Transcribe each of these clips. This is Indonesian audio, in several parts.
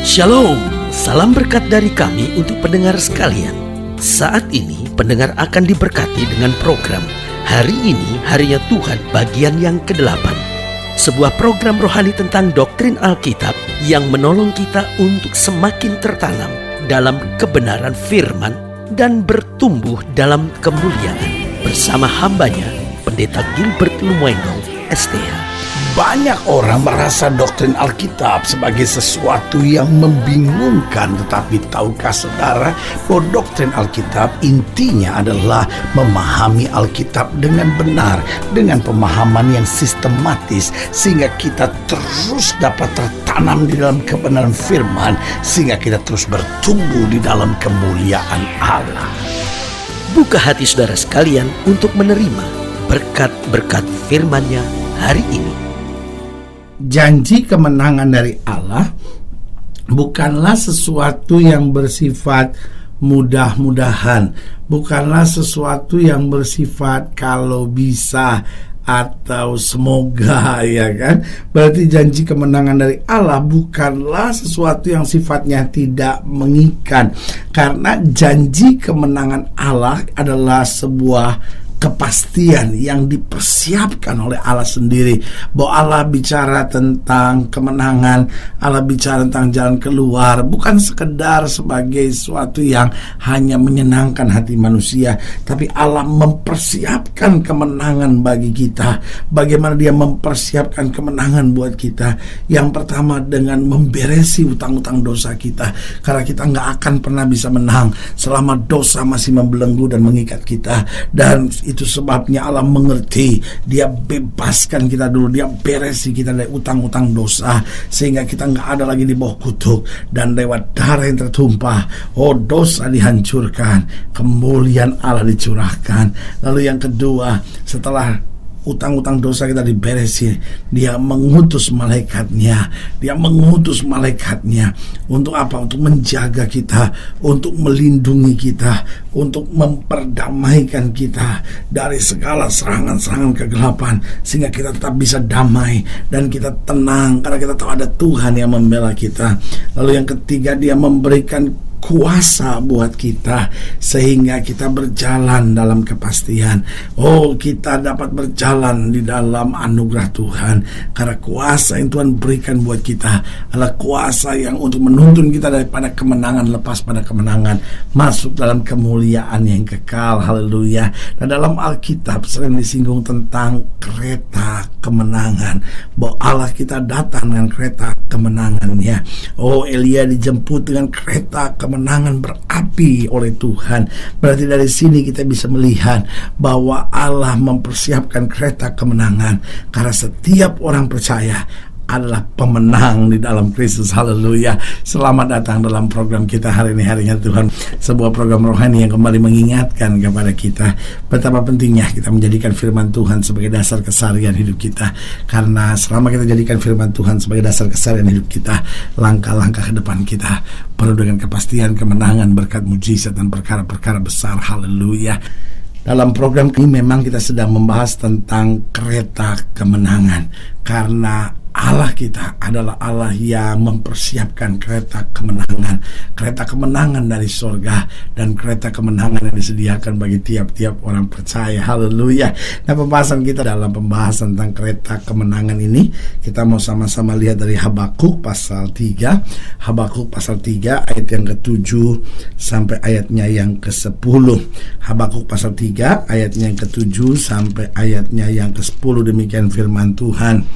Shalom, salam berkat dari kami untuk pendengar sekalian. Saat ini pendengar akan diberkati dengan program Hari Ini Harinya Tuhan bagian yang ke-8. Sebuah program rohani tentang doktrin Alkitab yang menolong kita untuk semakin tertanam dalam kebenaran firman dan bertumbuh dalam kemuliaan. Bersama hambanya, Pendeta Gilbert Lumwendo, STH. Banyak orang merasa doktrin Alkitab sebagai sesuatu yang membingungkan. Tetapi tahukah saudara bahwa doktrin Alkitab intinya adalah memahami Alkitab dengan benar, dengan pemahaman yang sistematis, sehingga kita terus dapat tertanam di dalam kebenaran firman, sehingga kita terus bertumbuh di dalam kemuliaan Allah. Buka hati saudara sekalian untuk menerima berkat-berkat firman-Nya hari ini. Janji kemenangan dari Allah bukanlah sesuatu yang bersifat mudah-mudahan, bukanlah sesuatu yang bersifat kalau bisa atau semoga, ya kan? Berarti janji kemenangan dari Allah bukanlah sesuatu yang sifatnya tidak mengikat, karena janji kemenangan Allah adalah sebuah kepastian yang dipersiapkan oleh Allah sendiri. Bahwa Allah bicara tentang kemenangan, Allah bicara tentang jalan keluar, bukan sekedar sebagai sesuatu yang hanya menyenangkan hati manusia, tapi Allah mempersiapkan kemenangan bagi kita. Bagaimana Dia mempersiapkan kemenangan buat kita? Yang pertama dengan memberesi utang-utang dosa kita, karena kita nggak akan pernah bisa menang selama dosa masih membelenggu dan mengikat kita. Dan itu sebabnya Allah mengerti, Dia bebaskan kita dulu, Dia beresi kita dari utang-utang dosa, sehingga kita nggak ada lagi di bawah kutuk. Dan lewat darah yang tertumpah, dosa dihancurkan, kemuliaan Allah dicurahkan. Lalu yang kedua, setelah utang-utang dosa kita diberesi, Dia mengutus malaikatnya. Dia mengutus malaikatnya untuk apa? Untuk menjaga kita, untuk melindungi kita, untuk memperdamaikan kita dari segala serangan-serangan kegelapan, sehingga kita tetap bisa damai dan kita tenang karena kita tahu ada Tuhan yang membela kita. Lalu yang ketiga, Dia memberikan kuasa buat kita sehingga kita berjalan dalam kepastian. Kita dapat berjalan di dalam anugerah Tuhan karena kuasa yang Tuhan berikan buat kita adalah kuasa yang untuk menuntun kita daripada kemenangan lepas pada kemenangan, masuk dalam kemuliaan yang kekal. Haleluya. Dan dalam Alkitab sering disinggung tentang kereta kemenangan, bahwa Allah kita datang dengan kereta kemenangannya. Elia dijemput dengan kereta kemenangan berapi oleh Tuhan. Berarti dari sini kita bisa melihat bahwa Allah mempersiapkan kereta kemenangan, karena setiap orang percaya adalah pemenang di dalam Kristus. Haleluya. Selamat datang dalam program kita hari ini, Harinya Tuhan, sebuah program rohani yang kembali mengingatkan kepada kita betapa pentingnya kita menjadikan firman Tuhan sebagai dasar keseharian hidup kita. Karena selama kita jadikan firman Tuhan sebagai dasar keseharian hidup kita, langkah-langkah ke depan kita penuh dengan kepastian, kemenangan, berkat, mujizat, dan perkara-perkara besar. Haleluya. Dalam program ini memang kita sedang membahas tentang kereta kemenangan, karena Allah kita adalah Allah yang mempersiapkan kereta kemenangan dari surga, dan kereta kemenangan yang disediakan bagi tiap-tiap orang percaya. Haleluya. Nah, pembahasan kita dalam pembahasan tentang kereta kemenangan ini, kita mau sama-sama lihat dari Habakuk pasal 3. Habakuk pasal 3 ayat yang ke-7 sampai ayatnya yang ke-10. Habakuk pasal 3 ayatnya yang ke-7 sampai ayatnya yang ke-10. Demikian firman Tuhan.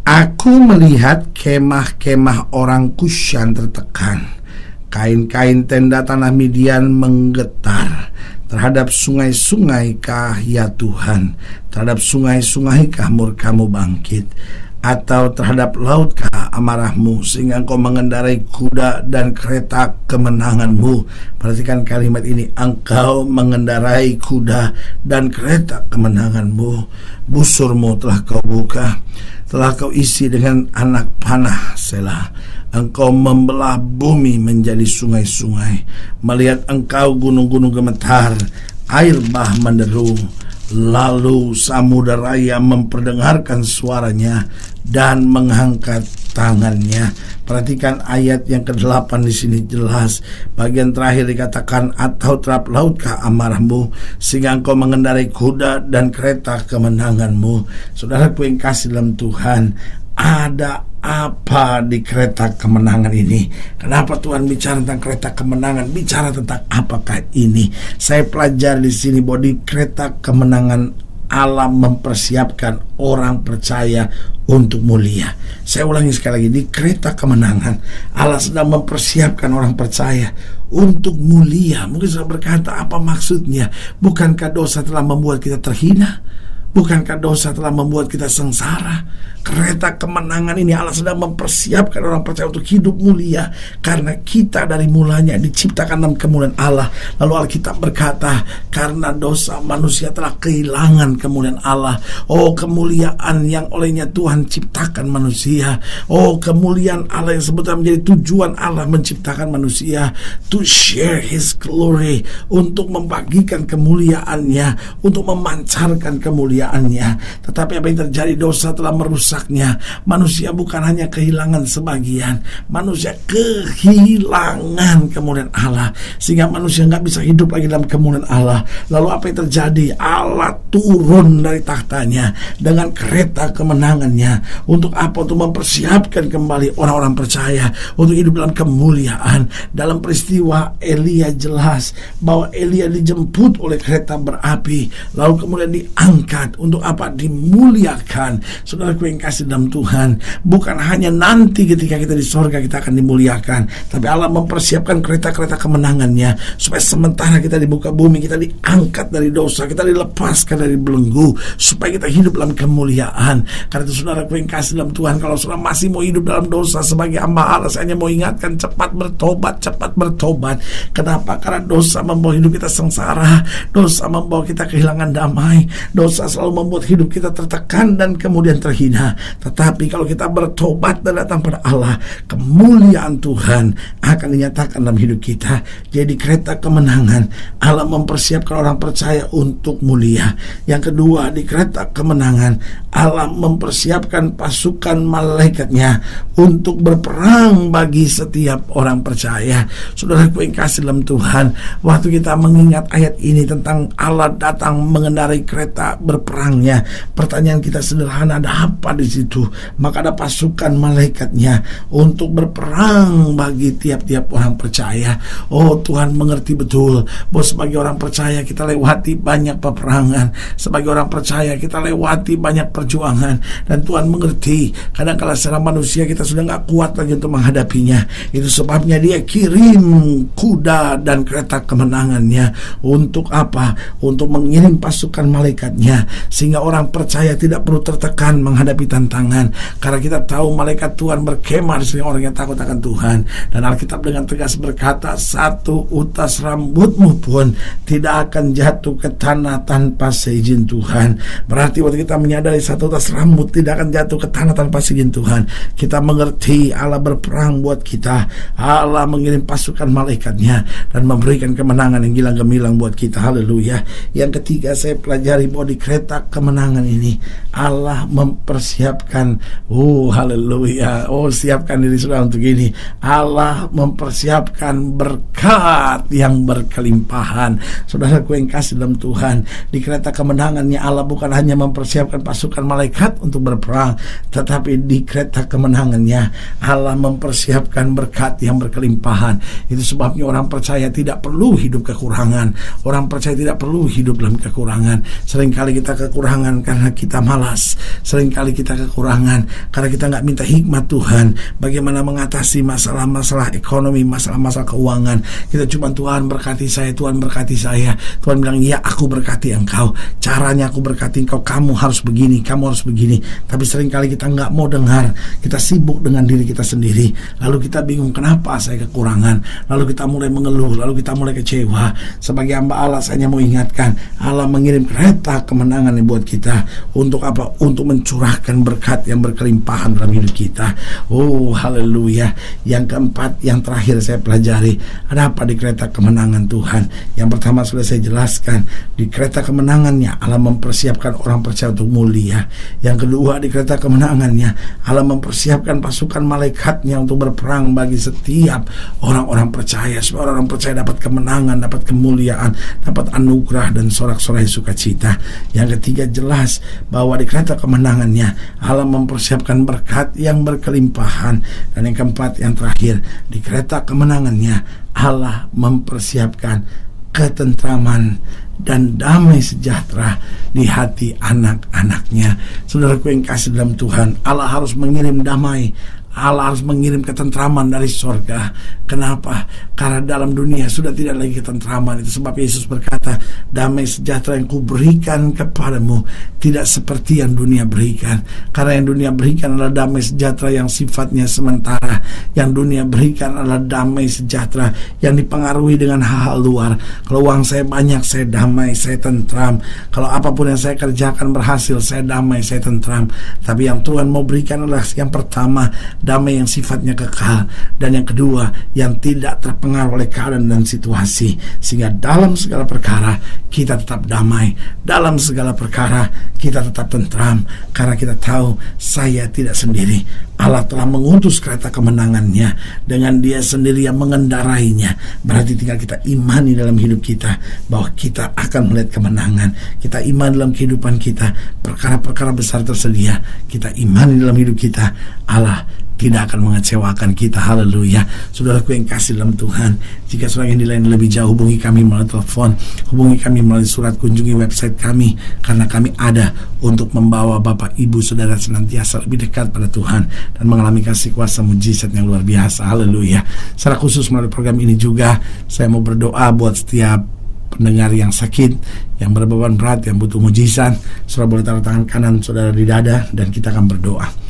Aku melihat kemah-kemah orang Kushan tertekan, kain-kain tenda tanah Midian menggetar. Terhadap sungai-sungai kah ya Tuhan? Terhadap sungai-sungai kah murka-Mu bangkit? Atau terhadap lautkah amarahmu sehingga engkau mengendarai kuda dan kereta kemenanganmu? Perhatikan kalimat ini, engkau mengendarai kuda dan kereta kemenanganmu. Busurmu telah kau buka, telah kau isi dengan anak panah. Selah. Engkau membelah bumi menjadi sungai-sungai. Melihat engkau gunung-gunung gemetar, air bah menderu. Lalu samudera raya memperdengarkan suaranya, dan mengangkat tangannya. Perhatikan ayat yang ke-8 di sini jelas. Bagian terakhir dikatakan, atau terhadap lautkah amarahmu sehingga engkau mengendarai kuda dan kereta kemenanganmu. Saudaraku yang kasih dalam Tuhan, ada apa di kereta kemenangan ini? Kenapa Tuhan bicara tentang kereta kemenangan? Bicara tentang apakah ini? Saya pelajari di sini bahwa di kereta kemenangan Allah mempersiapkan orang percaya untuk mulia. Saya ulangi sekali lagi, di kereta kemenangan Allah sedang mempersiapkan orang percaya untuk mulia. Mungkin saya berkata, apa maksudnya? Bukankah dosa telah membuat kita terhina? Bukankah dosa telah membuat kita sengsara? Kereta kemenangan ini Allah sedang mempersiapkan orang percaya untuk hidup mulia, karena kita dari mulanya diciptakan dalam kemuliaan Allah. Lalu Alkitab berkata, karena dosa manusia telah kehilangan kemuliaan Allah. Oh, kemuliaan yang olehnya Tuhan ciptakan manusia. Oh, kemuliaan Allah yang sebetulnya menjadi tujuan Allah menciptakan manusia, to share His glory, untuk membagikan kemuliaannya, untuk memancarkan kemuliaannya. Tetapi apa yang terjadi? Dosa telah merusaknya. Manusia bukan hanya kehilangan sebagian, manusia kehilangan kemuliaan Allah, sehingga manusia nggak bisa hidup lagi dalam kemuliaan Allah. Lalu apa yang terjadi? Allah turun dari tahtanya dengan kereta kemenangannya. Untuk apa? Untuk mempersiapkan kembali orang-orang percaya untuk hidup dalam kemuliaan. Dalam peristiwa Elia jelas bahwa Elia dijemput oleh kereta berapi, lalu kemudian diangkat. Untuk apa? Dimuliakan. Saudaraku yang kasih dalam Tuhan, bukan hanya nanti ketika kita di sorga kita akan dimuliakan, tapi Allah mempersiapkan kereta-kereta kemenangannya, supaya sementara kita di muka bumi, kita diangkat dari dosa, kita dilepaskan dari belenggu, supaya kita hidup dalam kemuliaan. Karena itu saudaraku yang kasih dalam Tuhan, kalau saudara masih mau hidup dalam dosa sebagai hamba Allah, saya hanya mau ingatkan, cepat bertobat, cepat bertobat. Kenapa? Karena dosa membawa hidup kita sengsara, dosa membawa kita kehilangan damai, dosa selalu membuat hidup kita tertekan dan kemudian terhina. Tetapi kalau kita bertobat dan datang pada Allah, kemuliaan Tuhan akan dinyatakan dalam hidup kita. Jadi kereta kemenangan Allah mempersiapkan orang percaya untuk mulia. Yang kedua, di kereta kemenangan Allah mempersiapkan pasukan malaikatnya untuk berperang bagi setiap orang percaya. Saudaraku yang kasih dalam Tuhan, waktu kita mengingat ayat ini tentang Allah datang mengendarai kereta berperangnya, pertanyaan kita sederhana, ada apa di situ? Maka ada pasukan malaikatnya untuk berperang bagi tiap-tiap orang percaya. Oh, Tuhan mengerti betul bahwa sebagai orang percaya kita lewati banyak peperangan, sebagai orang percaya kita lewati banyak perjuangan, dan Tuhan mengerti kadang-kala secara manusia kita sudah gak kuat lagi untuk menghadapinya. Itu sebabnya Dia kirim kuda dan kereta kemenangannya. Untuk apa? Untuk mengirim pasukan malaikatnya, sehingga orang percaya tidak perlu tertekan menghadapi tantangan, karena kita tahu malaikat Tuhan berkemah di orang yang takut akan Tuhan. Dan Alkitab dengan tegas berkata, satu utas rambutmu pun tidak akan jatuh ke tanah tanpa seizin Tuhan. Berarti waktu kita menyadari satu utas rambut tidak akan jatuh ke tanah tanpa seizin Tuhan, kita mengerti Allah berperang buat kita. Allah mengirim pasukan malaikatnya dan memberikan kemenangan yang gilang gemilang buat kita. Haleluya. Yang ketiga, saya pelajari bahwa di kereta kemenangan ini Allah mempersiapkan, haleluya, siapkan diri saudara untuk ini. Allah mempersiapkan berkat yang berkelimpahan. Saudaraku yang kasih dalam Tuhan, di kereta kemenangannya Allah bukan hanya mempersiapkan pasukan malaikat untuk berperang, tetapi di kereta kemenangannya Allah mempersiapkan berkat yang berkelimpahan. Itu sebabnya orang percaya tidak perlu hidup kekurangan. Orang percaya tidak perlu hidup dalam kekurangan. Seringkali kita kekurangan karena kita malas. Seringkali kita kekurangan karena kita nggak minta hikmat Tuhan bagaimana mengatasi masalah-masalah ekonomi, masalah-masalah keuangan. Kita cuma, Tuhan berkati saya, Tuhan berkati saya. Tuhan bilang, ya aku berkati engkau, caranya aku berkati engkau, kamu harus begini, kamu harus begini. Tapi seringkali kita nggak mau dengar. Kita sibuk dengan diri kita sendiri, lalu kita bingung kenapa saya kekurangan, lalu kita mulai mengeluh, lalu kita mulai kecewa. Sebagai hamba Allah, saya hanya mau ingatkan, Allah mengirim kereta kemenangan kemenangan buat kita. Untuk apa? Untuk mencurahkan berkat yang berkelimpahan dalam hidup kita. Oh, haleluya. Yang keempat, yang terakhir saya pelajari, ada apa di kereta kemenangan Tuhan? Yang pertama sudah saya jelaskan, di kereta kemenangannya Allah mempersiapkan orang percaya untuk mulia. Yang kedua, di kereta kemenangannya Allah mempersiapkan pasukan malaikatnya untuk berperang bagi setiap orang-orang percaya, supaya orang percaya dapat kemenangan, dapat kemuliaan, dapat anugerah dan sorak-sorai sukacita. Yang ketiga, jelas bahwa di kereta kemenangannya Allah mempersiapkan berkat yang berkelimpahan. Dan yang keempat, yang terakhir, di kereta kemenangannya Allah mempersiapkan ketentraman dan damai sejahtera di hati anak-anaknya. Saudaraku yang kasih dalam Tuhan, Allah harus mengirim damai, Allah harus mengirim ketentraman dari sorga. Kenapa? Karena dalam dunia sudah tidak lagi ketentraman. Itu sebab Yesus berkata, damai sejahtera yang kuberikan kepadamu tidak seperti yang dunia berikan. Karena yang dunia berikan adalah damai sejahtera yang sifatnya sementara. Yang dunia berikan adalah damai sejahtera yang dipengaruhi dengan hal-hal luar. Kalau uang saya banyak, saya damai, saya tentram. Kalau apapun yang saya kerjakan berhasil, saya damai, saya tentram. Tapi yang Tuhan mau berikan adalah yang pertama, damai yang sifatnya kekal, dan yang kedua, yang tidak terpengaruh oleh keadaan dan situasi, sehingga dalam segala perkara kita tetap damai, dalam segala perkara kita tetap tentram, karena kita tahu saya tidak sendiri. Allah telah mengutus kereta kemenangannya, dengan Dia sendiri yang mengendarainya. Berarti tinggal kita imani dalam hidup kita bahwa kita akan melihat kemenangan. Kita imani dalam kehidupan kita, perkara-perkara besar tersedia. Kita imani dalam hidup kita, Allah tidak akan mengecewakan kita. Haleluya. Saudaraku yang kasih dalam Tuhan, jika saudara yang dilayani lebih jauh, hubungi kami melalui telepon, hubungi kami melalui surat, kunjungi website kami, karena kami ada untuk membawa Bapak Ibu Saudara senantiasa lebih dekat pada Tuhan dan mengalami kasih kuasa mujizat yang luar biasa. Haleluya. Secara khusus melalui program ini juga saya mau berdoa buat setiap pendengar yang sakit, yang berbeban berat, yang butuh mujizat. Saudara boleh taruh tangan kanan saudara di dada dan kita akan berdoa.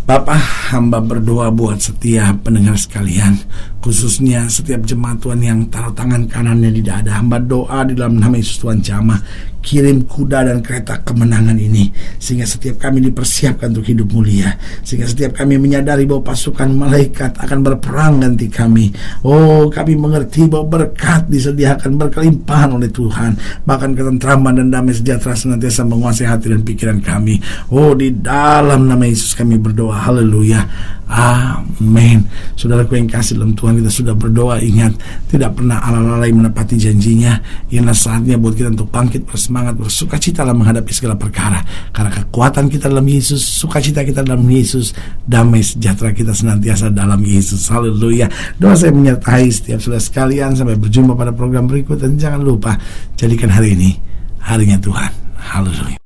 Bapa, hamba berdoa buat setiap pendengar sekalian, khususnya setiap jemaat Tuhan yang taruh tangan kanannya di dada. Hamba doa di dalam nama Yesus Tuhan jamah, kirim kuda dan kereta kemenangan ini, sehingga setiap kami dipersiapkan untuk hidup mulia, sehingga setiap kami menyadari bahwa pasukan malaikat akan berperang ganti kami. Oh, kami mengerti bahwa berkat disediakan berkelimpahan oleh Tuhan, bahkan ketentraman dan damai sejahtera senantiasa menguasai hati dan pikiran kami. Oh, di dalam nama Yesus kami berdoa. Haleluya. Amin. Saudaraku yang kasih dalam Tuhan, kita sudah berdoa. Ingat, tidak pernah Allah lalai menepati janjinya. Inilah saatnya buat kita untuk bangkit, bersemangat, bersukacita dalam menghadapi segala perkara. Karena kekuatan kita dalam Yesus, sukacita kita dalam Yesus, damai sejahtera kita senantiasa dalam Yesus. Haleluya. Doa saya menyertai setiap saudara sekalian. Sampai berjumpa pada program berikut, dan jangan lupa jadikan hari ini harinya Tuhan. Haleluya.